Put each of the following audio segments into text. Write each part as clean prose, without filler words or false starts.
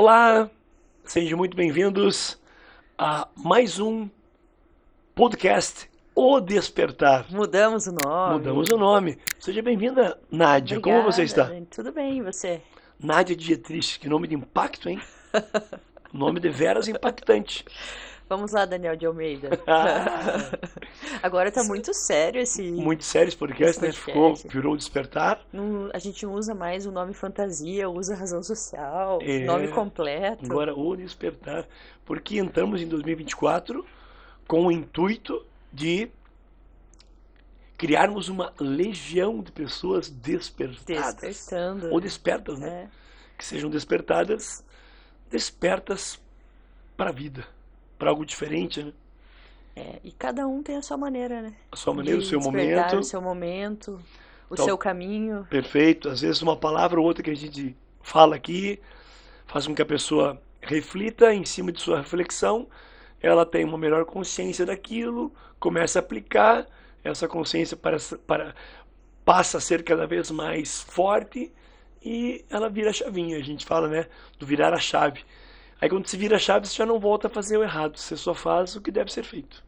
Olá, sejam muito bem-vindos a mais um podcast O Despertar. Mudamos o nome. Mudamos o nome. Seja bem-vinda, Nádia. Obrigada, Como você está? gente. Tudo bem, e você? Nádia Dietrich, que nome de impacto, hein? Nome de veras impactante. Vamos lá, Daniel de Almeida. Ah, Agora tá muito sério esse muito sério esse podcast, né? podcast. Virou o Despertar. A gente não usa mais o nome fantasia, usa razão social, É. nome completo. Agora o Despertar. Porque entramos em 2024 com o intuito de criarmos uma legião de pessoas despertadas. Despertando. Ou despertas, né? É. Que sejam despertadas para a vida, para algo diferente, né? E cada um tem a sua maneira, né? A sua maneira, o De seu despertar momento. o seu momento, o Tal- seu caminho. Perfeito. Às vezes uma palavra ou outra que a gente fala aqui faz com que a pessoa reflita em cima de sua reflexão, ela tem uma melhor consciência daquilo, começa a aplicar, essa consciência passa a ser cada vez mais forte e ela vira a chavinha. A gente fala, né, do virar a chave. Aí quando se vira a chave, você já não volta a fazer o errado, você só faz o que deve ser feito.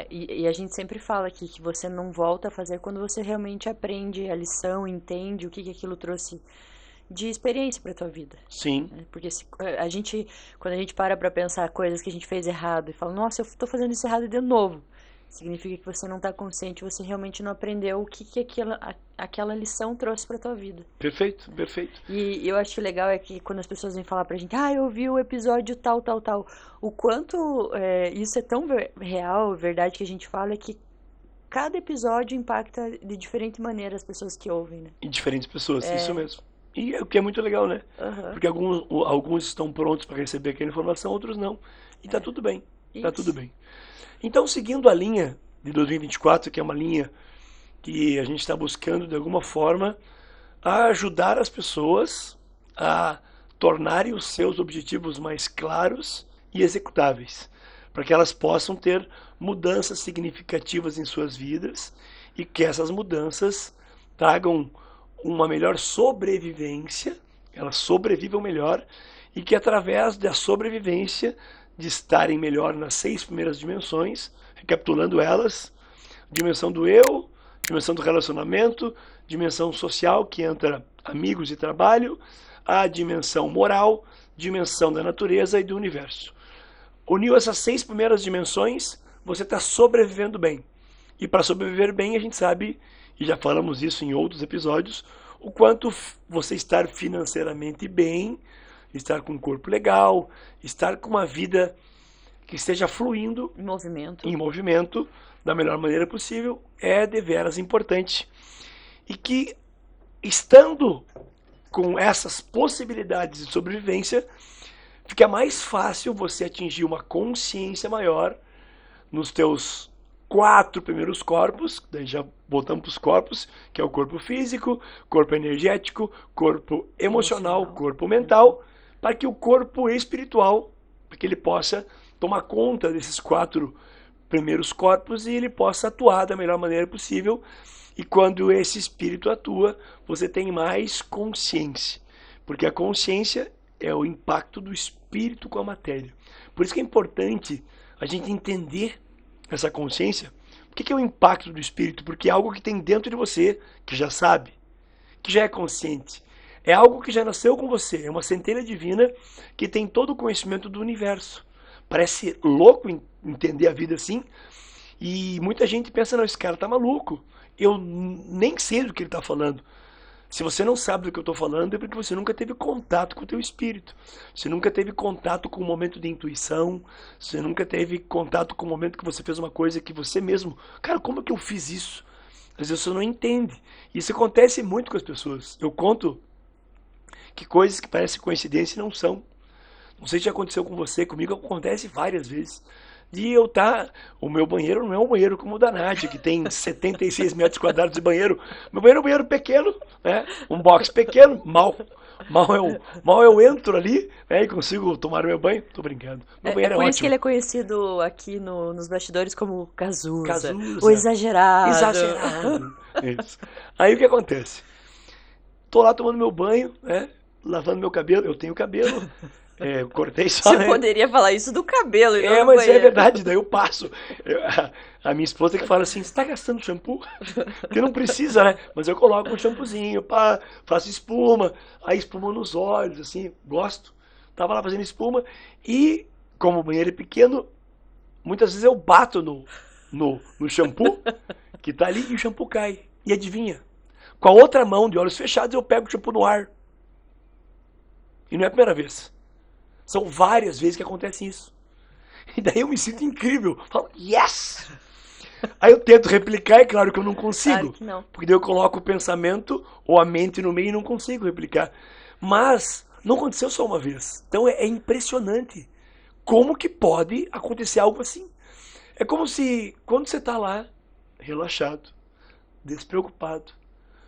E a gente sempre fala aqui que você não volta a fazer quando você realmente aprende a lição, entende o que aquilo trouxe de experiência para tua vida. Sim, Né? Porque quando a gente para pensar coisas que a gente fez errado e fala, nossa, eu tô fazendo isso errado de novo, significa que você não tá consciente, você realmente não aprendeu o que aquela lição trouxe para tua vida. perfeito, perfeito. E eu acho legal é que quando as pessoas vêm falar pra gente, eu vi o episódio tal, tal, tal, o quanto isso é tão real, verdade que a gente fala é que cada episódio impacta de diferente maneira as pessoas que ouvem, né? E diferentes pessoas, isso mesmo. E é o que é muito legal, né? Aham. Porque alguns estão prontos para receber aquela informação, outros não. E tá tudo bem, tá Isso. tudo bem. Então, seguindo a linha de 2024, que é uma linha que a gente está buscando, de alguma forma, a ajudar as pessoas a tornarem os seus objetivos mais claros e executáveis, para que elas possam ter mudanças significativas em suas vidas e que essas mudanças tragam uma melhor sobrevivência, elas sobrevivam melhor e que através da sobrevivência, de estarem melhor nas 6 primeiras dimensões, recapitulando elas, dimensão do eu, dimensão do relacionamento, dimensão social, que entra amigos e trabalho, a dimensão moral, dimensão da natureza e do universo. Uniu essas 6 primeiras dimensões, você está sobrevivendo bem. E para sobreviver bem, a gente sabe, e já falamos isso em outros episódios, o quanto você estar financeiramente bem, estar com um corpo legal, estar com uma vida que esteja fluindo Em movimento. em movimento da melhor maneira possível é deveras importante. E que, estando com essas possibilidades de sobrevivência, fica mais fácil você atingir uma consciência maior nos teus 4 primeiros corpos, daí já voltamos para os corpos, que é o corpo físico, corpo energético, corpo emocional, corpo mental, para que o corpo espiritual, para que ele possa tomar conta desses 4 primeiros corpos e ele possa atuar da melhor maneira possível. E quando esse espírito atua, você tem mais consciência, porque a consciência é o impacto do espírito com a matéria. Por isso que é importante a gente entender essa consciência. O que é o impacto do espírito? Porque é algo que tem dentro de você, que já sabe, que já é consciente. É algo que já nasceu com você, é uma centelha divina que tem todo o conhecimento do universo. Parece louco entender a vida assim, e muita gente pensa, não, esse cara tá maluco, eu nem sei do que ele está falando. Se você não sabe do que eu estou falando, é porque você nunca teve contato com o teu espírito. Você nunca teve contato com o momento de intuição. Você nunca teve contato com o momento que você fez uma coisa que você mesmo... Cara, como é que eu fiz isso? Às vezes você não entende. Isso acontece muito com as pessoas. Eu conto que coisas que parecem coincidência não são. Não sei se já aconteceu com você, comigo acontece várias vezes. De eu estar... O meu banheiro não é um banheiro como o da Nádia, que tem 76 metros quadrados de banheiro. Meu banheiro é um banheiro pequeno, né? Um box pequeno, mal eu entro ali, né, e consigo tomar meu banho. Tô brincando. Meu banheiro é por isso ótimo. que ele é conhecido aqui nos bastidores como Cazuza. Cazuza. O exagerado. Exagerado. Isso. Aí o que acontece? Tô lá tomando meu banho, né? Lavando meu cabelo. Eu tenho cabelo Eu cortei só, Você né? poderia falar isso do cabelo e não do Mas banheiro. é verdade, daí eu passo. A minha esposa que fala assim, você tá gastando shampoo? Porque não precisa, né? Mas eu coloco um shampoozinho, pá, faço espuma, aí espuma nos olhos, assim, gosto. Tava lá fazendo espuma e, como o banheiro é pequeno, muitas vezes eu bato no shampoo que tá ali e o shampoo cai. E adivinha? Com a outra mão, de olhos fechados, eu pego o shampoo no ar. E não é a primeira vez. São várias vezes que acontece isso. E daí eu me sinto incrível. Falo, yes! Aí eu tento replicar, é claro que eu não consigo. Claro que não. Porque daí eu coloco o pensamento ou a mente no meio e não consigo replicar. Mas não aconteceu só uma vez. Então é impressionante como que pode acontecer algo assim. É como se, quando você está lá, relaxado, despreocupado,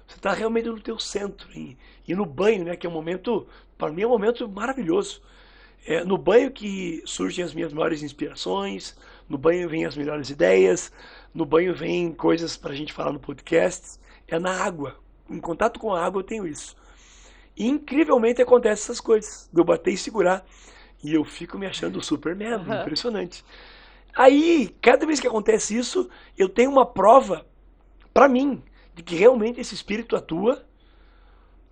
você está realmente no teu centro. E no banho, né, que é um momento, para mim é um momento maravilhoso. É no banho que surgem as minhas maiores inspirações, no banho vêm as melhores ideias, no banho vêm coisas para a gente falar no podcast. É na água. Em contato com a água eu tenho isso. E incrivelmente acontecem essas coisas. De eu bater e segurar. E eu fico me achando Superman, impressionante. Aí, cada vez que acontece isso, eu tenho uma prova para mim de que realmente esse espírito atua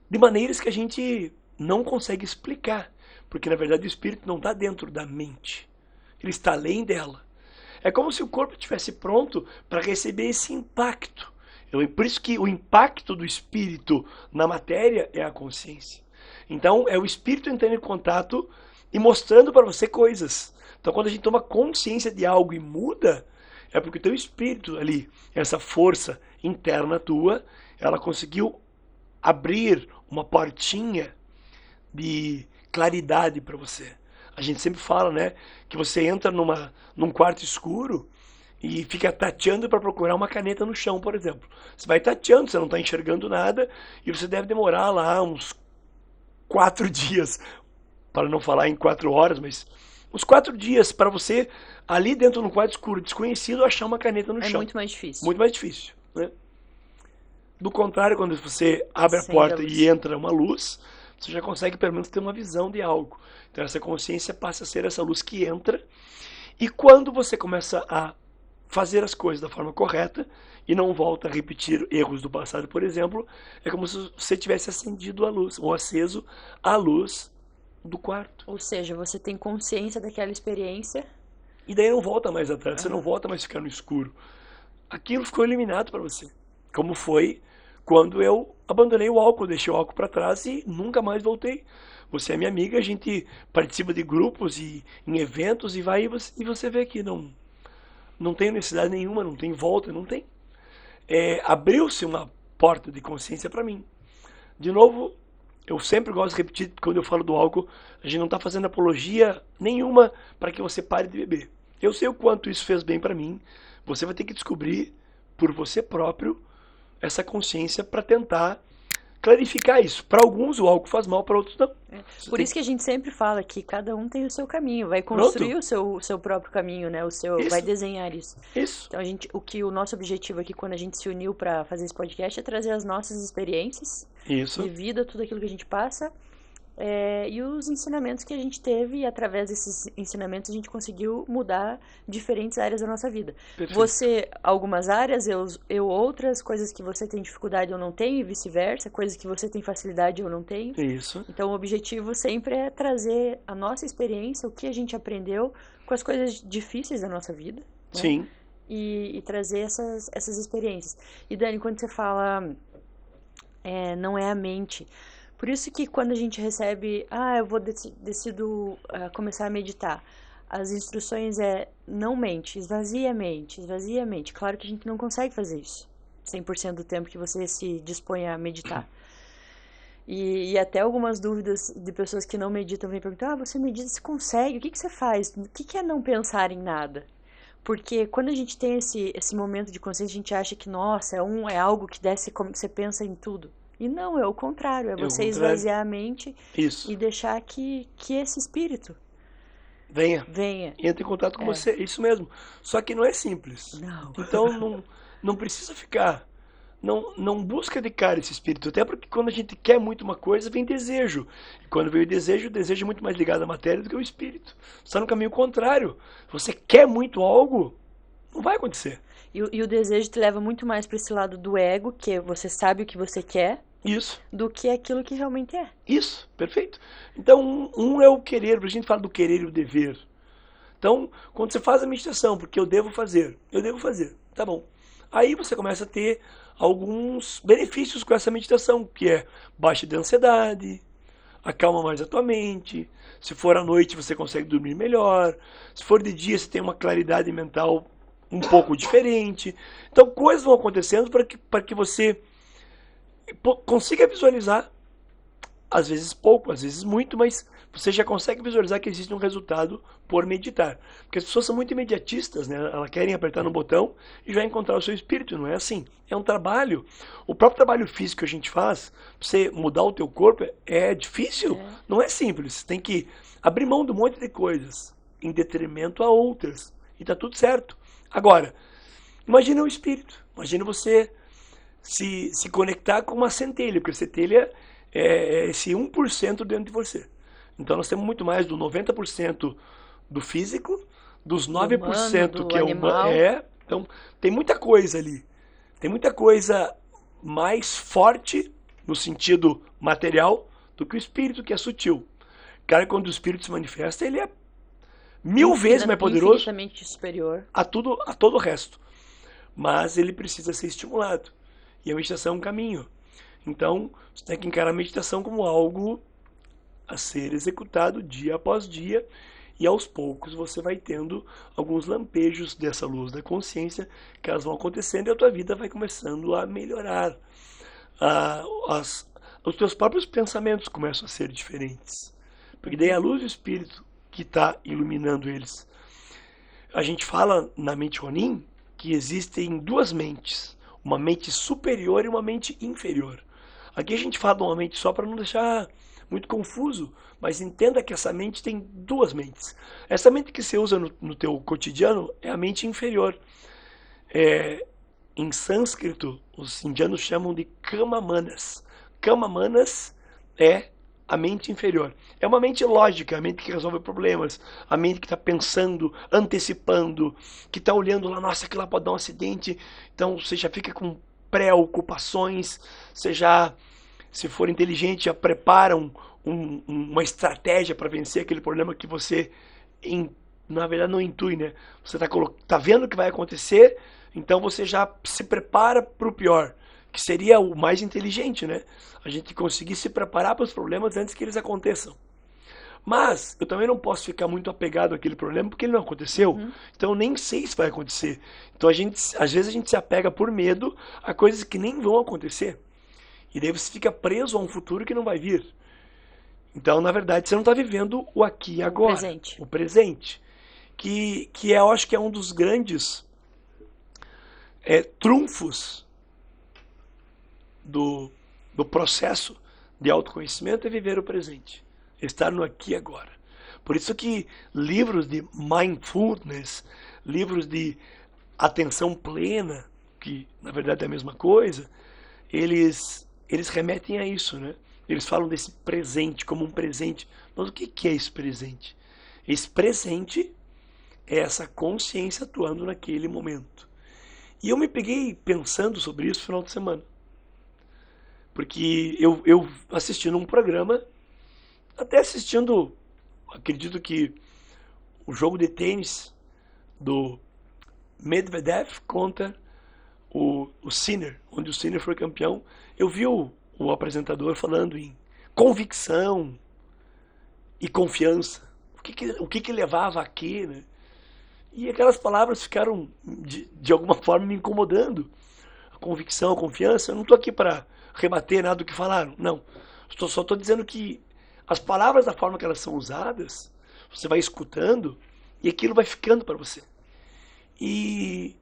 de maneiras que a gente não consegue explicar. Porque na verdade o espírito não está dentro da mente. Ele está além dela. É como se o corpo estivesse pronto para receber esse impacto. Por isso que o impacto do espírito na matéria é a consciência. Então é o espírito entrando em contato e mostrando para você coisas. Então quando a gente toma consciência de algo e muda, é porque o teu espírito ali, essa força interna tua, ela conseguiu abrir uma portinha de claridade para você. A gente sempre fala, né, que você entra num quarto escuro e fica tateando para procurar uma caneta no chão, por exemplo. Você vai tateando, você não está enxergando nada e você deve demorar lá uns 4 dias, para não falar em 4 horas, mas uns 4 dias para você, ali dentro de um quarto escuro, desconhecido, achar uma caneta no chão. É muito mais difícil. Muito mais difícil, né? Do contrário, quando você abre a Acende porta a luz. e entra uma luz, você já consegue pelo menos ter uma visão de algo. Então essa consciência passa a ser essa luz que entra. E quando você começa a fazer as coisas da forma correta e não volta a repetir erros do passado, por exemplo, é como se você tivesse acendido a luz ou aceso a luz do quarto. Ou seja, você tem consciência daquela experiência. E daí não volta mais atrás, você não volta mais a ficar no escuro. Aquilo ficou eliminado para você. Como foi quando eu abandonei o álcool, deixei o álcool para trás e nunca mais voltei. Você é minha amiga, a gente participa de grupos e em eventos e vai e você vê que não tem necessidade nenhuma, não tem volta, não tem. Abriu-se uma porta de consciência para mim. De novo, eu sempre gosto de repetir, quando eu falo do álcool, a gente não está fazendo apologia nenhuma para que você pare de beber. Eu sei o quanto isso fez bem para mim. Você vai ter que descobrir por você próprio essa consciência para tentar clarificar isso. Para alguns o álcool faz mal, para outros não. Por isso que a gente sempre fala que cada um tem o seu caminho, vai construir o seu próprio caminho, né? Vai desenhar isso. Isso. Então o nosso objetivo aqui quando a gente se uniu para fazer esse podcast é trazer as nossas experiências de vida, tudo aquilo que a gente passa. E os ensinamentos que a gente teve, e através desses ensinamentos a gente conseguiu mudar diferentes áreas da nossa vida. Perfeito. Você, algumas áreas, eu outras, coisas que você tem dificuldade eu não tenho, e vice-versa, coisas que você tem facilidade eu não tenho. Isso. Então o objetivo sempre é trazer a nossa experiência, o que a gente aprendeu com as coisas difíceis da nossa vida. Né? Sim. E trazer essas experiências. E Dani, quando você fala não é a mente... Por isso que quando a gente recebe, eu decido começar a meditar, as instruções não mente, esvazia a mente, esvazia a mente. Claro que a gente não consegue fazer isso 100% do tempo que você se dispõe a meditar. E até algumas dúvidas de pessoas que não meditam vêm perguntar, você medita, você consegue? O que você faz? O que é não pensar em nada? Porque quando a gente tem esse momento de consciência, a gente acha que, nossa, é algo que desce como você pensa em tudo. E não, é o contrário, é você esvaziar a mente e deixar que esse espírito venha. Entre em contato com você, isso mesmo. Só que não é simples. Não. Então não precisa ficar não busca de cara esse espírito. Até porque quando a gente quer muito uma coisa, vem desejo. E quando vem o desejo é muito mais ligado à matéria do que ao espírito. Você está no caminho contrário. Você quer muito algo, não vai acontecer. E o desejo te leva muito mais para esse lado do ego, que você sabe o que você quer, Isso. do que aquilo que realmente é. Isso, perfeito. Então, um é o querer, a gente fala do querer e o dever. Então, quando você faz a meditação, porque eu devo fazer, tá bom. Aí você começa a ter alguns benefícios com essa meditação, que é baixa de ansiedade, acalma mais a tua mente, se for à noite você consegue dormir melhor, se for de dia você tem uma claridade mental um pouco diferente. Então, coisas vão acontecendo para que você consiga visualizar, às vezes pouco, às vezes muito, mas você já consegue visualizar que existe um resultado por meditar. Porque as pessoas são muito imediatistas, né? Elas querem apertar no botão e já encontrar o seu espírito, não é assim. É um trabalho. O próprio trabalho físico que a gente faz, pra você mudar o teu corpo, é difícil, não é simples. Você tem que abrir mão de um monte de coisas em detrimento a outras. E tá tudo certo. Agora, imagina o espírito. Imagina você se conectar com uma centelha, porque a centelha é esse 1% dentro de você. Então nós temos muito mais do 90% do físico, dos 9% humano, que é animal. humano. Então tem muita coisa ali. Tem muita coisa mais forte no sentido material do que o espírito, que é sutil. Cara, quando o espírito se manifesta, ele é 1000 vezes mais poderoso Infinitamente superior. a todo o resto. Mas ele precisa ser estimulado. E a meditação é um caminho. Então, você tem que encarar a meditação como algo a ser executado dia após dia, e aos poucos você vai tendo alguns lampejos dessa luz da consciência, que elas vão acontecendo e a tua vida vai começando a melhorar. Os teus próprios pensamentos começam a ser diferentes, porque daí é a luz do Espírito que está iluminando eles. A gente fala na mente Ronin que existem duas mentes, uma mente superior e uma mente inferior. Aqui a gente fala de uma mente só para não deixar muito confuso, mas entenda que essa mente tem duas mentes. Essa mente que você usa no teu cotidiano é a mente inferior. Em sânscrito, os indianos chamam de Kamamanas. Kamamanas é a mente inferior. É uma mente lógica, a mente que resolve problemas, a mente que está pensando, antecipando, que está olhando lá, nossa, aquilo lá pode dar um acidente, então você já fica com preocupações, você já, se for inteligente, já prepara uma estratégia para vencer aquele problema que você, na verdade, não intui, né? Você tá vendo o que vai acontecer, então você já se prepara para o pior, que seria o mais inteligente, né? A gente conseguir se preparar para os problemas antes que eles aconteçam. Mas eu também não posso ficar muito apegado àquele problema porque ele não aconteceu. Então eu nem sei se vai acontecer. Então às vezes a gente se apega por medo a coisas que nem vão acontecer. E daí você fica preso a um futuro que não vai vir. Então, na verdade, você não está vivendo o aqui e agora. O presente. Que eu acho que é um dos grandes trunfos do processo de autoconhecimento, é viver o presente. Estar no aqui e agora. Por isso que livros de mindfulness, livros de atenção plena, que na verdade é a mesma coisa, eles remetem a isso, né? Eles falam desse presente como um presente. Mas o que é esse presente? Esse presente é essa consciência atuando naquele momento. E eu me peguei pensando sobre isso no final de semana. Porque eu assistindo um programa, até assistindo, acredito que o jogo de tênis do Medvedev contra o Sinner, onde o Sinner foi campeão, eu vi o apresentador falando em convicção e confiança. O que levava a quê, né? E aquelas palavras ficaram, de alguma forma, me incomodando. A convicção, a confiança, eu não estou aqui para rebater nada do que falaram, não. Só estou dizendo que as palavras, da forma que elas são usadas, você vai escutando e aquilo vai ficando para você. E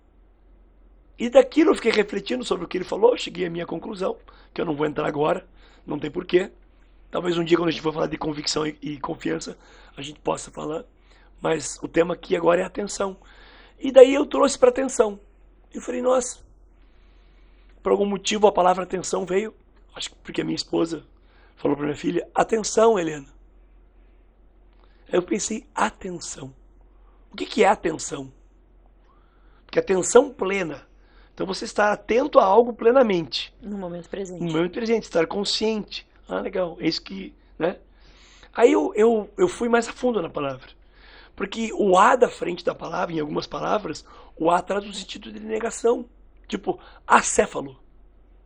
daquilo eu fiquei refletindo sobre o que ele falou, cheguei à minha conclusão, que eu não vou entrar agora, não tem porquê. Talvez um dia, quando a gente for falar de convicção e confiança, a gente possa falar. Mas o tema aqui agora é atenção. E daí eu trouxe para atenção. Eu falei, nossa, por algum motivo a palavra atenção veio, acho que porque a minha esposa falou para minha filha, atenção, Helena. Aí eu pensei, atenção. O que é atenção? Porque atenção plena. Então você está atento a algo plenamente. No momento presente. No momento presente, estar consciente. Ah, legal, é isso que, né? Aí eu fui mais a fundo na palavra. Porque o A da frente da palavra, em algumas palavras, o A traz um sentido de negação. Tipo, acéfalo.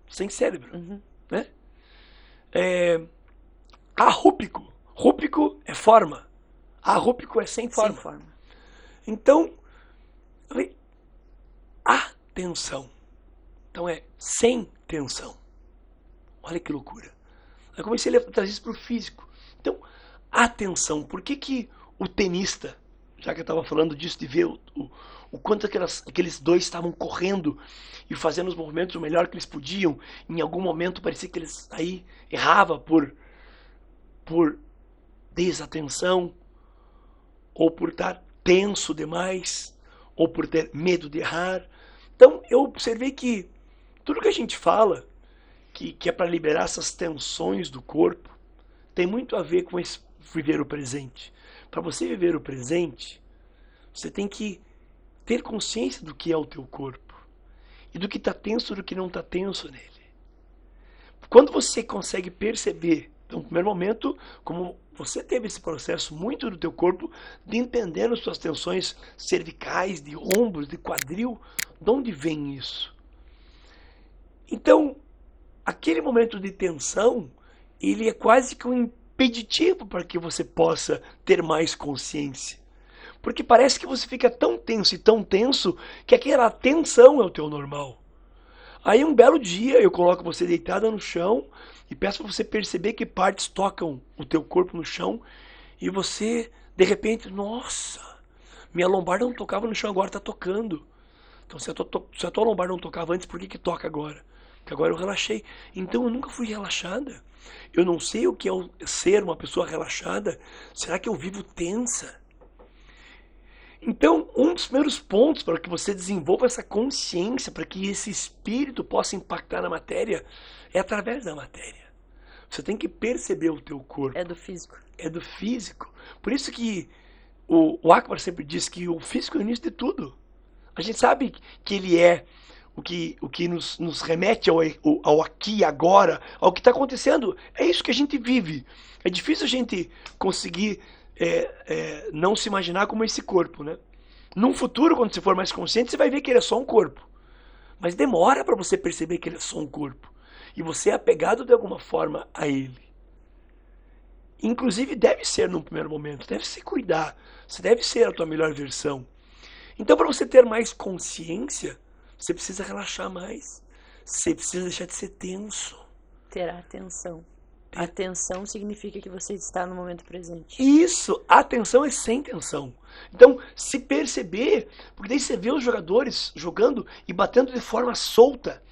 Sem cérebro. Né? Arrúpico. Rúpico é forma. Arrúpico é sem forma. Sem forma. Então, eu falei, atenção. Então é sem tensão. Olha que loucura. Aí comecei a trazer isso para o físico. Então, atenção. Por que o tenista, já que eu estava falando disso, de ver o quanto aqueles dois estavam correndo e fazendo os movimentos o melhor que eles podiam, em algum momento parecia que eles aí erravam por desatenção, ou por estar tenso demais, ou por ter medo de errar. Então eu observei que tudo que a gente fala, que é para liberar essas tensões do corpo, tem muito a ver com esse viver o presente. Para você viver o presente, você tem que ter consciência do que é o teu corpo. E do que está tenso e do que não está tenso nele. Quando você consegue perceber, então, no primeiro momento, como você teve esse processo muito do teu corpo, de entender as suas tensões cervicais, de ombros, de quadril, de onde vem isso? Então, aquele momento de tensão, ele é quase que um impeditivo para que você possa ter mais consciência. Porque parece que você fica tão tenso e tão tenso que aquela tensão é o teu normal. Aí um belo dia eu coloco você deitada no chão e peço para você perceber que partes tocam o teu corpo no chão e você, de repente, nossa, minha lombar não tocava no chão, agora está tocando. Então se a tua lombar não tocava antes, por que toca agora? Porque agora eu relaxei. Então eu nunca fui relaxada. Eu não sei o que é ser uma pessoa relaxada. Será que eu vivo tensa? Então, um dos primeiros pontos para que você desenvolva essa consciência, para que esse espírito possa impactar na matéria, é através da matéria. Você tem que perceber o teu corpo. É do físico. É do físico. Por isso que o Akbar sempre diz que o físico é o início de tudo. A gente sabe que ele é o que nos remete ao aqui e agora, ao que está acontecendo. É isso que a gente vive. É difícil a gente conseguir não se imaginar como esse corpo, né? Num futuro, quando você for mais consciente, você vai ver que ele é só um corpo. Mas demora para você perceber que ele é só um corpo. E você é apegado de alguma forma a ele. Inclusive deve ser num primeiro momento, deve se cuidar. Você deve ser a tua melhor versão. Então, para você ter mais consciência, você precisa relaxar mais. Você precisa deixar de ser tenso. Ter atenção. Atenção significa que você está no momento presente. Isso, atenção é sem tensão. Então, se perceber, porque daí você vê os jogadores jogando e batendo de forma solta,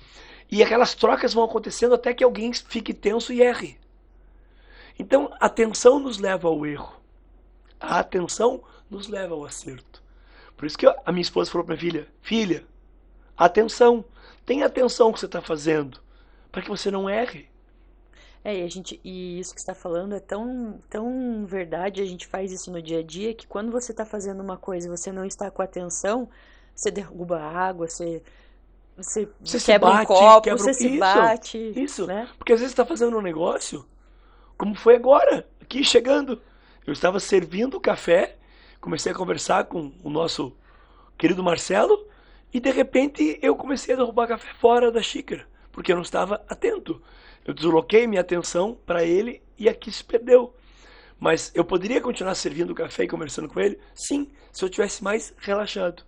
e aquelas trocas vão acontecendo até que alguém fique tenso e erre. Então, a atenção nos leva ao erro. A atenção nos leva ao acerto. Por isso que a minha esposa falou para minha filha, atenção, tenha atenção ao que você está fazendo, para que você não erre. E isso que você está falando é tão verdade, a gente faz isso no dia a dia, que quando você está fazendo uma coisa e você não está com atenção, você derruba a água, você quebra um copo, você se bate. Isso, né? Porque às vezes você está fazendo um negócio, como foi agora, aqui chegando. Eu estava servindo o café, comecei a conversar com o nosso querido Marcelo, e de repente eu comecei a derrubar café fora da xícara, porque eu não estava atento. Eu desloquei minha atenção para ele e aqui se perdeu. Mas eu poderia continuar servindo o café e conversando com ele? Sim, se eu tivesse mais relaxado.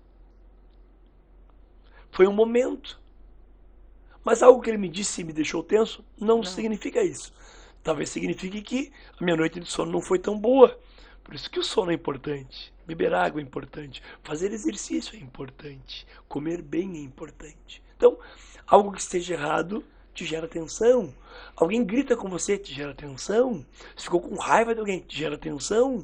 Foi um momento. Mas algo que ele me disse e me deixou tenso não significa isso. Talvez signifique que a minha noite de sono não foi tão boa. Por isso que o sono é importante. Beber água é importante. Fazer exercício é importante. Comer bem é importante. Então, algo que esteja errado te gera tensão. Alguém grita com você, te gera tensão. Você ficou com raiva de alguém, te gera tensão.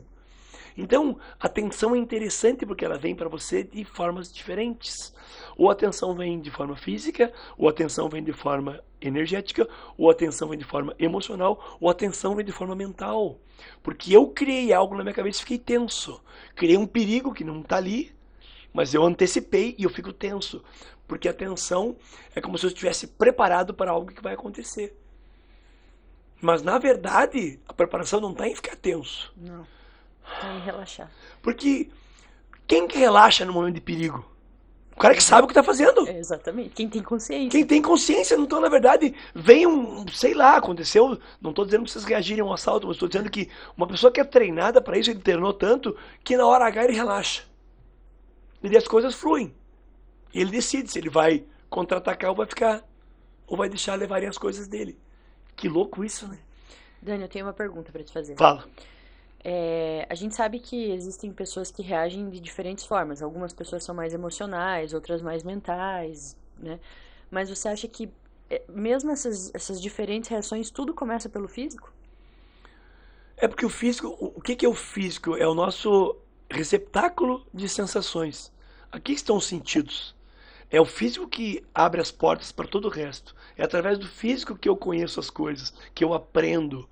Então, a tensão é interessante porque ela vem para você de formas diferentes. Ou a tensão vem de forma física, ou a tensão vem de forma energética, ou a tensão vem de forma emocional, ou a tensão vem de forma mental. Porque eu criei algo na minha cabeça e fiquei tenso. Criei um perigo que não está ali, mas eu antecipei e eu fico tenso. Porque a tensão é como se eu estivesse preparado para algo que vai acontecer. Mas, na verdade, a preparação não está em ficar tenso. Não. Está em relaxar. Porque quem que relaxa no momento de perigo? O cara que sabe o que está fazendo. É, exatamente. Quem tem consciência. Quem tem consciência. Então, na verdade, vem sei lá, aconteceu. Não estou dizendo que vocês reagirem a um assalto, mas estou dizendo que uma pessoa que é treinada para isso, ele treinou tanto, que na hora H ele relaxa. E daí as coisas fluem. E ele decide se ele vai contra-atacar ou vai ficar, ou vai deixar levarem as coisas dele. Que louco isso, né? Dani, eu tenho uma pergunta para te fazer. Fala. A gente sabe que existem pessoas que reagem de diferentes formas. Algumas pessoas são mais emocionais, outras mais mentais, né? Mas você acha que mesmo essas diferentes reações, tudo começa pelo físico? É porque o físico, o que é o físico? É o nosso receptáculo de sensações. Aqui estão os sentidos. É o físico que abre as portas para todo o resto. É através do físico que eu conheço as coisas, que eu aprendo.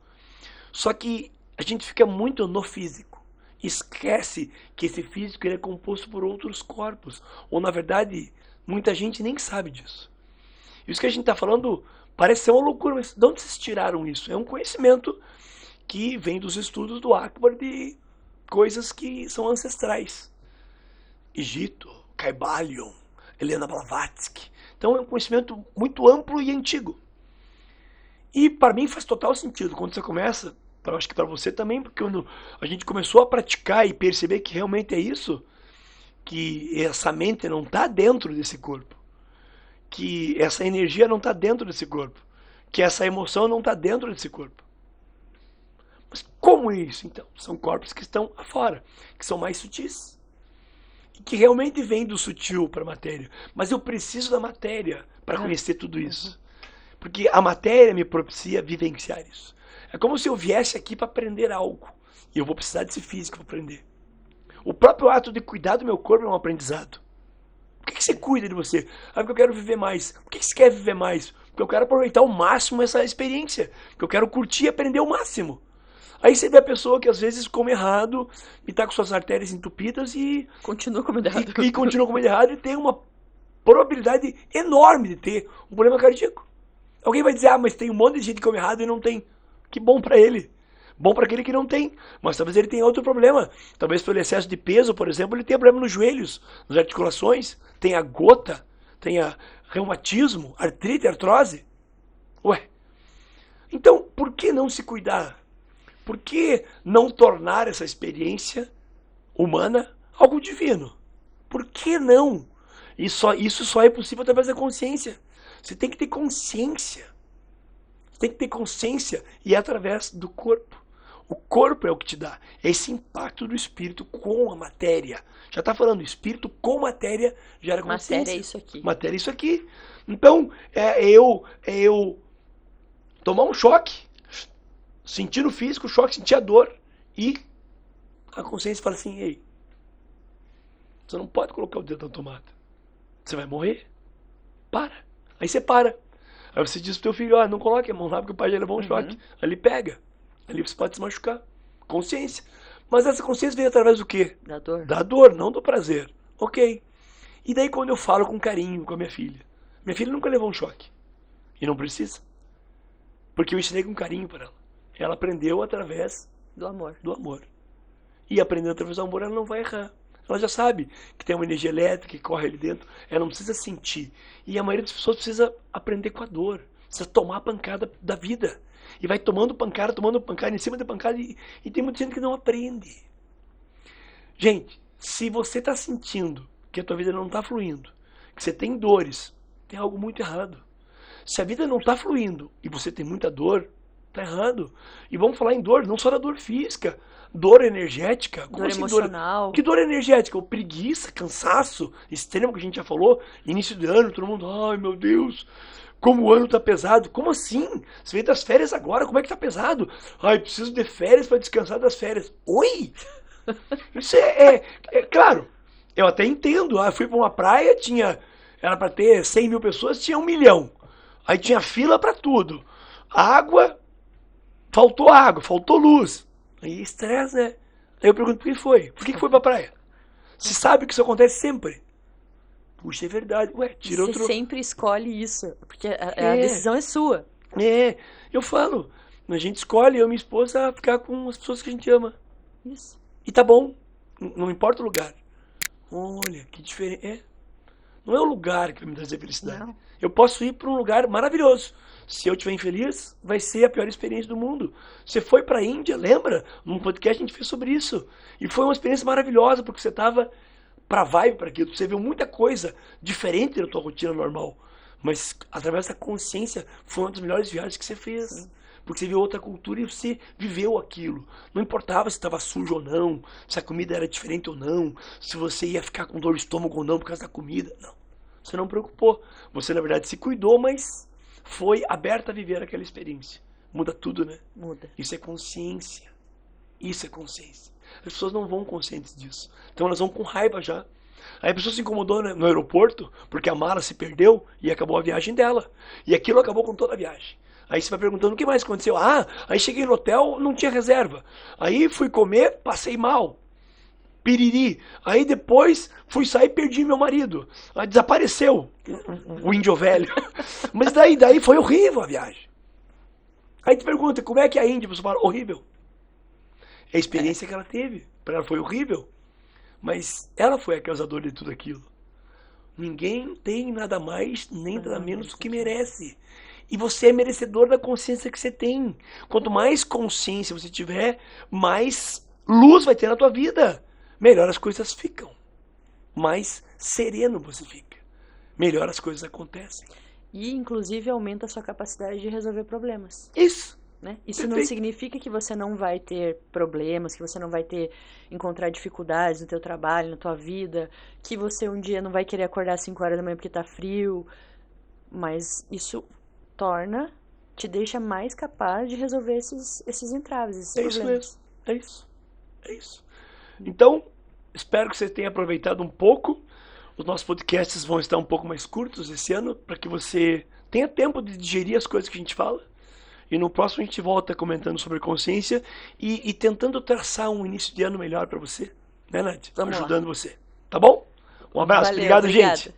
Só que a gente fica muito no físico. Esquece que esse físico ele é composto por outros corpos. Ou, na verdade, muita gente nem sabe disso. Isso que a gente está falando parece ser uma loucura, mas de onde vocês tiraram isso? É um conhecimento que vem dos estudos do Akbar de coisas que são ancestrais. Egito, Kybalion, Helena Blavatsky. Então é um conhecimento muito amplo e antigo. E para mim faz total sentido quando você começa, acho que para você também, porque quando a gente começou a praticar e perceber que realmente é isso, que essa mente não está dentro desse corpo, que essa energia não está dentro desse corpo, que essa emoção não está dentro desse corpo. Mas como isso, então? São corpos que estão afora, que são mais sutis. Que realmente vem do sutil para a matéria. Mas eu preciso da matéria para conhecer tudo isso. Porque a matéria me propicia vivenciar isso. É como se eu viesse aqui para aprender algo. E eu vou precisar desse físico para aprender. O próprio ato de cuidar do meu corpo é um aprendizado. Por que você cuida de você? Ah, porque eu quero viver mais. Por que você quer viver mais? Porque eu quero aproveitar ao máximo essa experiência. Porque eu quero curtir e aprender ao máximo. Aí você vê a pessoa que às vezes come errado e tá com suas artérias entupidas e continua comendo errado. E continua comendo errado e tem uma probabilidade enorme de ter um problema cardíaco. Alguém vai dizer, mas tem um monte de gente que come errado e não tem. Que bom pra ele. Bom pra aquele que não tem. Mas talvez ele tenha outro problema. Talvez pelo excesso de peso, por exemplo, ele tenha problema nos joelhos, nas articulações, tenha gota, tenha reumatismo, artrite, artrose. Ué. Então, por que não se cuidar? Por que não tornar essa experiência humana algo divino? Por que não? Isso só é possível através da consciência. Você tem que ter consciência. Você tem que ter consciência e é através do corpo. O corpo é o que te dá esse impacto do espírito com a matéria. Já está falando, espírito com matéria gera consciência. Matéria é isso aqui. Matéria é isso aqui. Então, é eu tomar um choque, sentir no físico o choque, sentir a dor e a consciência fala assim, ei, você não pode colocar o dedo na tomada. Você vai morrer. Para. Aí você para. Aí você diz pro teu filho, não coloque a mão lá porque o pai já levou um choque. Aí ele pega. Ali você pode se machucar. Consciência. Mas essa consciência vem através do quê? Da dor. Da dor, não do prazer. Ok. E daí quando eu falo com carinho com a minha filha nunca levou um choque. E não precisa. Porque eu ensinei com carinho para ela. Ela aprendeu através do amor. Do amor. E aprendendo através do amor, ela não vai errar. Ela já sabe que tem uma energia elétrica que corre ali dentro. Ela não precisa sentir. E a maioria das pessoas precisa aprender com a dor. Precisa tomar a pancada da vida. E vai tomando pancada em cima de pancada. E tem muita gente que não aprende. Gente, se você está sentindo que a tua vida não está fluindo, que você tem dores, tem algo muito errado. Se a vida não está fluindo e você tem muita dor, está errado. E vamos falar em dor, não só da dor física, dor energética. Dor emocional. Que dor energética? O preguiça, cansaço extremo que a gente já falou, início de ano, todo mundo, ai meu Deus, como o ano tá pesado. Como assim? Você veio das férias agora, como é que tá pesado? Ai, preciso de férias para descansar das férias. Oi? Isso claro, eu até entendo. Eu fui pra uma praia, era pra ter 100 mil pessoas, tinha 1 milhão. Aí tinha fila pra tudo. Faltou água, faltou luz. Aí estresse, né? Aí eu pergunto, por que foi? Por que foi pra praia? Se sabe que isso acontece sempre. Puxa, é verdade. Ué, tira Você outro... sempre escolhe isso, porque a É, decisão é sua. eu falo. A gente escolhe, eu e minha esposa, ficar com as pessoas que a gente ama. Isso. E tá bom. Não importa o lugar. Olha, que diferente. Não é o lugar que vai me trazer felicidade. Não. Eu posso ir para um lugar maravilhoso. Se eu estiver infeliz, vai ser a pior experiência do mundo. Você foi para a Índia, lembra? Num podcast a gente fez sobre isso. E foi uma experiência maravilhosa, porque você estava para vibe para aquilo. Você viu muita coisa diferente da tua rotina normal. Mas através da consciência, foi uma das melhores viagens que você fez. Sim. Porque você viu outra cultura e você viveu aquilo. Não importava se estava sujo ou não, se a comida era diferente ou não, se você ia ficar com dor de estômago ou não por causa da comida. Não. Você não preocupou. Você, na verdade, se cuidou, mas foi aberta a viver aquela experiência. Muda tudo, né? Muda. Isso é consciência. Isso é consciência. As pessoas não vão conscientes disso. Então elas vão com raiva já. Aí a pessoa se incomodou, né, no aeroporto porque a mala se perdeu e acabou a viagem dela. E aquilo acabou com toda a viagem. Aí você vai perguntando o que mais aconteceu. Aí cheguei no hotel, não tinha reserva. Aí fui comer, passei mal. Piriri. Aí depois fui sair e perdi meu marido. Aí desapareceu o índio velho. Mas daí foi horrível a viagem. Aí te pergunta, como é que é a Índia? Você fala, horrível. É a experiência que ela teve. Para ela foi horrível. Mas ela foi a causadora de tudo aquilo. Ninguém tem nada mais, nem nada menos do que merece. E você é merecedor da consciência que você tem. Quanto mais consciência você tiver, mais luz vai ter na tua vida. Melhor as coisas ficam. Mais sereno você fica. Melhor as coisas acontecem. E, inclusive, aumenta a sua capacidade de resolver problemas. Isso. Né? Isso Perfeito. não significa que você não vai ter problemas, que você não vai encontrar dificuldades no teu trabalho, na tua vida, que você um dia não vai querer acordar às 5 horas da manhã porque tá frio, mas isso te deixa mais capaz de resolver esses entraves, esses É isso problemas. mesmo. É isso. Então, espero que você tenha aproveitado um pouco. Os nossos podcasts vão estar um pouco mais curtos esse ano, para que você tenha tempo de digerir as coisas que a gente fala. E no próximo a gente volta comentando sobre consciência e tentando traçar um início de ano melhor para você. Né, Nath? Vamos lá. Ajudando você. Tá bom? Um abraço. Valeu, Obrigado, obrigada. gente.